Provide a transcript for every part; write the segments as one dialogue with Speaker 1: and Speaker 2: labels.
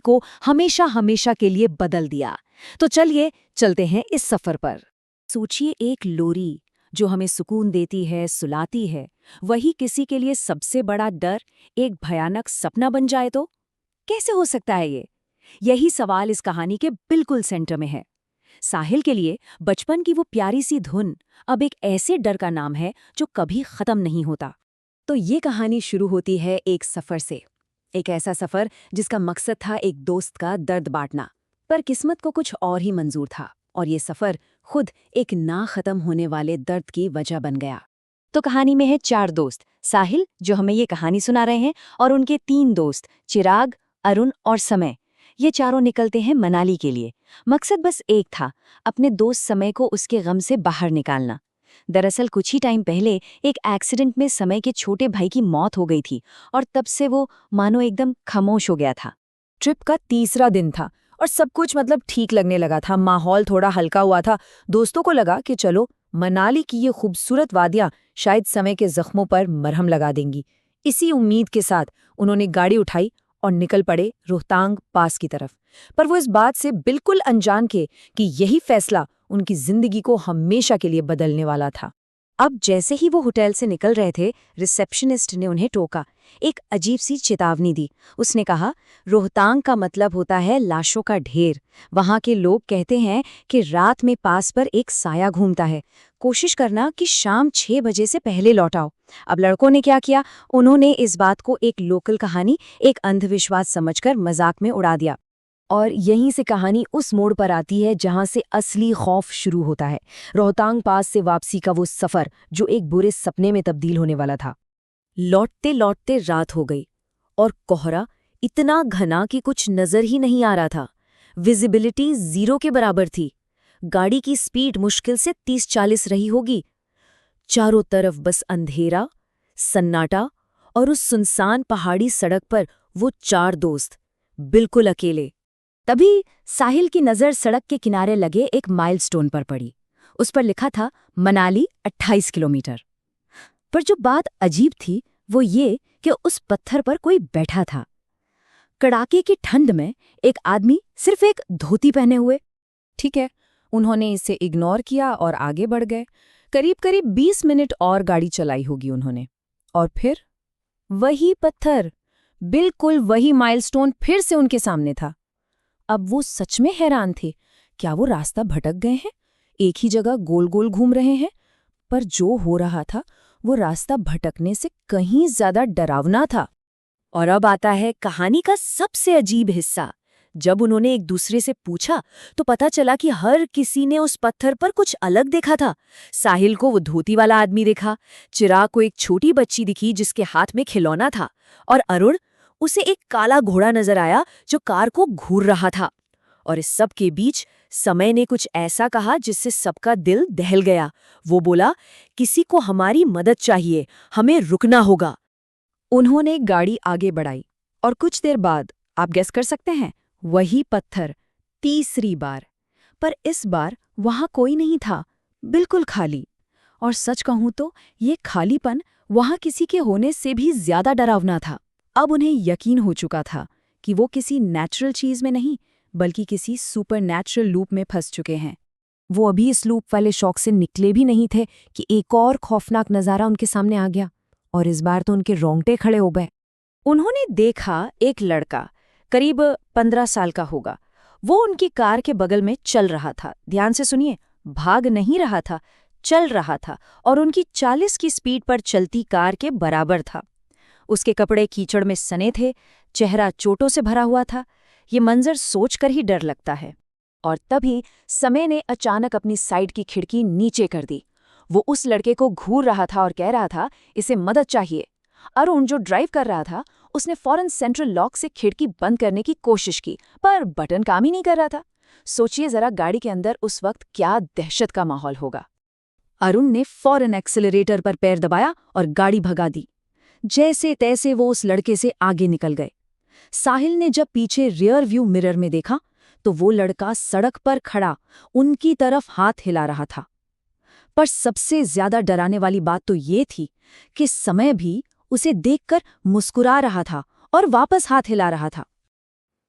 Speaker 1: को हमेशा हमेशा के लिए बदल दिया। तो चलिए चलते हैं इस सफर पर। सोचिए, एक लोरी जो हमें सुकून देती है, सुलाती है, वही किसी के लिए सबसे बड़ा डर, एक भयानक सपना बन जाए तो कैसे हो सकता है ये? यही सवाल इस कहानी के बिल्कुल सेंटर में है। साहिल के लिए बचपन की वो प्यारी सी धुन अब एक ऐसे डर का नाम है जो कभी खत्म नहीं होता। तो ये कहानी शुरू होती है एक सफर से, एक ऐसा सफर जिसका मकसद था एक दोस्त का दर्द बांटना। पर किस्मत को कुछ और ही मंजूर था और ये सफर खुद एक ना खत्म होने वाले दर्द की वजह बन गया। तो कहानी में है 4 दोस्त, साहिल जो हमें ये कहानी सुना रहे हैं, और उनके 3 दोस्त, चिराग, अरुण और समय। ये चारों निकलते हैं मनाली के लिए। मकसद बस एक था, अपने दोस्त समय को उसके गम से बाहर निकालना। दरअसल कुछ ही टाइम पहले एक एक्सीडेंट में समय के छोटे भाई की मौत हो गई थी और तब से वो मानो एकदम खामोश हो गया था।
Speaker 2: ट्रिप का तीसरा दिन था और सब कुछ ठीक लगने लगा था। माहौल थोड़ा हल्का हुआ था। दोस्तों को लगा कि चलो मनाली की ये खूबसूरत वादियां शायद समय के जख्मों पर मरहम लगा देंगी। इसी उम्मीद के साथ उन्होंने गाड़ी उठाई और निकल पड़े रोहतांग पास की तरफ। पर वो इस बात से बिल्कुल अनजान थे कि यही फैसला उनकी जिंदगी को हमेशा के लिए बदलने वाला था।
Speaker 1: अब जैसे ही वो होटल से निकल रहे थे, रिसेप्शनिस्ट ने उन्हें टोका, एक अजीब सी चेतावनी दी। उसने कहा, रोहतांग का मतलब होता है लाशों का ढेर। वहाँ के लोग कहते हैं कि रात में पास पर एक साया घूमता है। कोशिश करना कि शाम 6 बजे से पहले लौट आओ। अब लड़कों ने क्या किया, उन्होंने इस बात को एक लोकल कहानी, एक अंधविश्वास समझकर मजाक में उड़ा दिया। और यहीं से कहानी उस मोड़ पर आती है जहां से असली खौफ शुरू होता है। रोहतांग पास से वापसी का वो सफर जो एक बुरे सपने में तब्दील होने वाला था। लौटते लौटते रात हो गई और कोहरा इतना घना कि कुछ नजर ही नहीं आ रहा था। विजिबिलिटी 0 के बराबर थी। गाड़ी की स्पीड मुश्किल से 30-40 रही होगी। चारों तरफ बस अंधेरा, सन्नाटा और उस सुनसान पहाड़ी सड़क पर वो 4 दोस्त बिल्कुल अकेले। तभी साहिल की नज़र सड़क के किनारे लगे एक माइलस्टोन पर पड़ी। उस पर लिखा था मनाली 28 किलोमीटर। पर जो बात अजीब थी वो ये कि उस पत्थर पर कोई बैठा था, कड़ाके की ठंड में, एक आदमी सिर्फ एक धोती पहने हुए।
Speaker 2: ठीक है, उन्होंने इसे इग्नोर किया और आगे बढ़ गए। करीब करीब 20 मिनट और गाड़ी चलाई होगी उन्होंने। और फिर वही पत्थर, बिल्कुल वही माइलस्टोन फिर से उनके सामने था। अब वो सच में हैरान थे। क्या वो रास्ता भटक गए हैं? एक ही जगह गोल गोल घूम रहे हैं? पर जो हो रहा था वो रास्ता भटकने से कहीं ज्यादा डरावना था।
Speaker 1: और अब आता है कहानी का सबसे अजीब हिस्सा। जब उन्होंने एक दूसरे से पूछा तो पता चला कि हर किसी ने उस पत्थर पर कुछ अलग देखा था। साहिल को वो धोती वाला आदमी दिखा, चिराग को एक छोटी बच्ची दिखी जिसके हाथ में खिलौना था, और अरुण, उसे एक काला घोड़ा नजर आया जो कार को घूर रहा था। और इस सब के बीच समय ने कुछ ऐसा कहा जिससे सबका दिल दहल गया। वो बोला, किसी को हमारी मदद चाहिए, हमें रुकना होगा।
Speaker 2: उन्होंने गाड़ी आगे बढ़ाई और कुछ देर बाद, आप गेस कर सकते हैं, वही पत्थर तीसरी बार। पर इस बार वहां कोई नहीं था, बिल्कुल खाली। और सच कहूं तो ये खालीपन वहां किसी के होने से भी ज्यादा डरावना था। अब उन्हें यकीन हो चुका था कि वो किसी नेचुरल चीज में नहीं बल्कि किसी सुपर नेचुरल लूप में फंस चुके हैं। वो अभी इस लूप वाले शौक से निकले भी नहीं थे कि एक और खौफनाक नज़ारा उनके सामने आ गया, और इस बार तो उनके रोंगटे खड़े हो गए।
Speaker 1: उन्होंने देखा एक लड़का, करीब 15 साल का होगा। वो उनकी कार के बगल में चल रहा था। ध्यान से सुनिए, भाग नहीं रहा था, चल रहा था, और उनकी 40 की स्पीड पर चलती कार के बराबर था। उसके कपड़े कीचड़ में सने थे, चेहरा चोटों से भरा हुआ था। ये मंजर सोचकर ही डर लगता है। और तभी समय ने अचानक अपनी साइड की खिड़की नीचे कर दी। वो उस लड़के को घूर रहा था और कह रहा था, इसे मदद चाहिए। अरुण जो ड्राइव कर रहा था, उसने फौरन सेंट्रल लॉक से खिड़की बंद करने की कोशिश की, पर बटन काम ही नहीं कर रहा था। सोचिए जरा, गाड़ी के अंदर उस वक्त क्या दहशत का माहौल होगा। अरुण ने फौरन एक्सेलरेटर पर पैर दबाया और गाड़ी भगा दी। जैसे तैसे वो उस लड़के से आगे निकल गए। साहिल ने जब पीछे रियर व्यू मिरर में देखा तो वो लड़का सड़क पर खड़ा उनकी तरफ हाथ हिला रहा था। पर सबसे ज्यादा डराने वाली बात तो ये थी कि समय भी उसे देखकर मुस्कुरा रहा था और वापस हाथ हिला रहा था।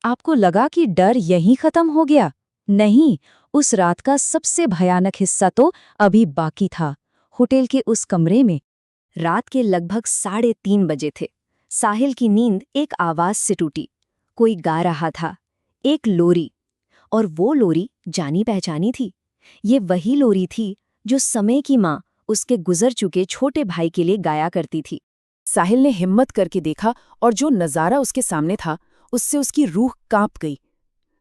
Speaker 1: आपको लगा कि डर यहीं खत्म हो गया? नहीं, उस रात का सबसे भयानक हिस्सा तो अभी बाकी था। होटल के उस कमरे में रात के लगभग 3:30 बजे थे। साहिल की नींद एक आवाज से टूटी। कोई गा रहा था, एक लोरी। और वो लोरी जानी पहचानी थी। ये वही लोरी थी जो समय की माँ उसके गुजर चुके छोटे भाई के लिए गाया करती थी।
Speaker 2: साहिल ने हिम्मत करके देखा और जो नज़ारा उसके सामने था उससे उसकी रूह कांप गई।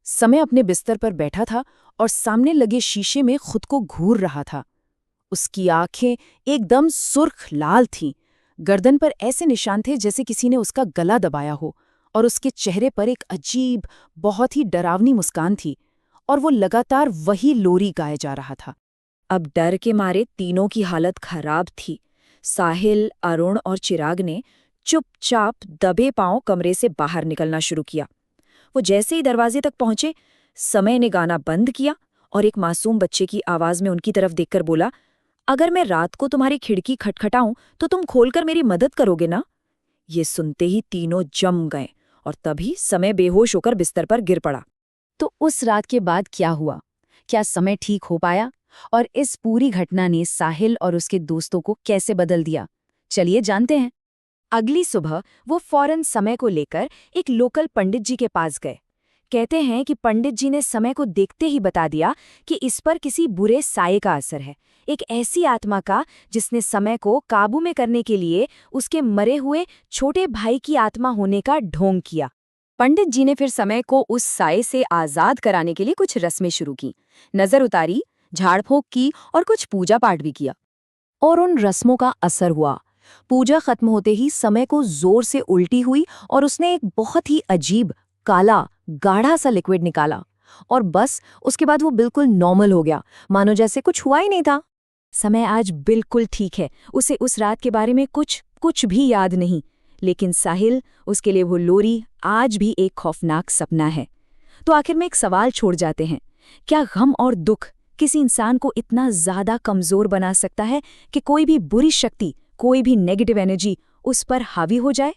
Speaker 2: समय अपने बिस्तर पर बैठा था और सामने लगे शीशे में खुद को घूर रहा था। उसकी आंखें एकदम सुर्ख लाल थीं, गर्दन पर ऐसे निशान थे जैसे किसी ने उसका गला दबाया हो, और उसके चेहरे पर एक अजीब, बहुत ही डरावनी मुस्कान थी, और वो लगातार वही लोरी गाए जा रहा था। अब डर के मारे तीनों की हालत खराब थी। साहिल, अरुण और चिराग ने चुपचाप दबे पांव कमरे से बाहर निकलना शुरू किया। वो जैसे ही दरवाजे तक पहुंचे, समय ने गाना बंद किया और एक मासूम बच्चे की आवाज में उनकी तरफ देखकर बोला, अगर मैं रात को तुम्हारी खिड़की खटखटाऊं तो तुम खोलकर मेरी मदद करोगे ना? ये सुनते ही तीनों जम गए और तभी समय बेहोश होकर बिस्तर पर गिर पड़ा।
Speaker 1: तो उस रात के बाद क्या हुआ? क्या समय ठीक हो पाया? और इस पूरी घटना ने साहिल और उसके दोस्तों को कैसे बदल दिया? चलिए जानते हैं। अगली सुबह वो फौरन समय को लेकर एक लोकल पंडित जी के पास गए। कहते हैं कि पंडित जी ने समय को देखते ही बता दिया कि इस पर किसी बुरे साये का असर है, एक ऐसी आत्मा का जिसने समय को काबू में करने के लिए उसके मरे हुए छोटे भाई की आत्मा होने का ढोंग किया। पंडित जी ने फिर समय को उस साये से आजाद कराने के लिए कुछ रस्में शुरू की, नजर उतारी, झाड़ फूंक की और कुछ पूजा पाठ भी किया। और उन रस्मों का असर हुआ। पूजा खत्म होते ही समय को जोर से उल्टी हुई और उसने एक बहुत ही अजीब, काला, गाढ़ा सा लिक्विड निकाला, और बस उसके बाद वो बिल्कुल नॉर्मल हो गया, मानो जैसे कुछ हुआ ही नहीं था। समय आज बिल्कुल ठीक है, उसे उस रात के बारे में कुछ भी याद नहीं, लेकिन साहिल, उसके लिए वो लोरी आज भी एक खौफनाक सपना है। तो आखिर में एक सवाल छोड़ जाते हैं, क्या गम और दुख किसी इंसान को इतना ज्यादा कमजोर बना सकता है कि कोई भी बुरी शक्ति, कोई भी नेगेटिव एनर्जी उस पर हावी हो जाए?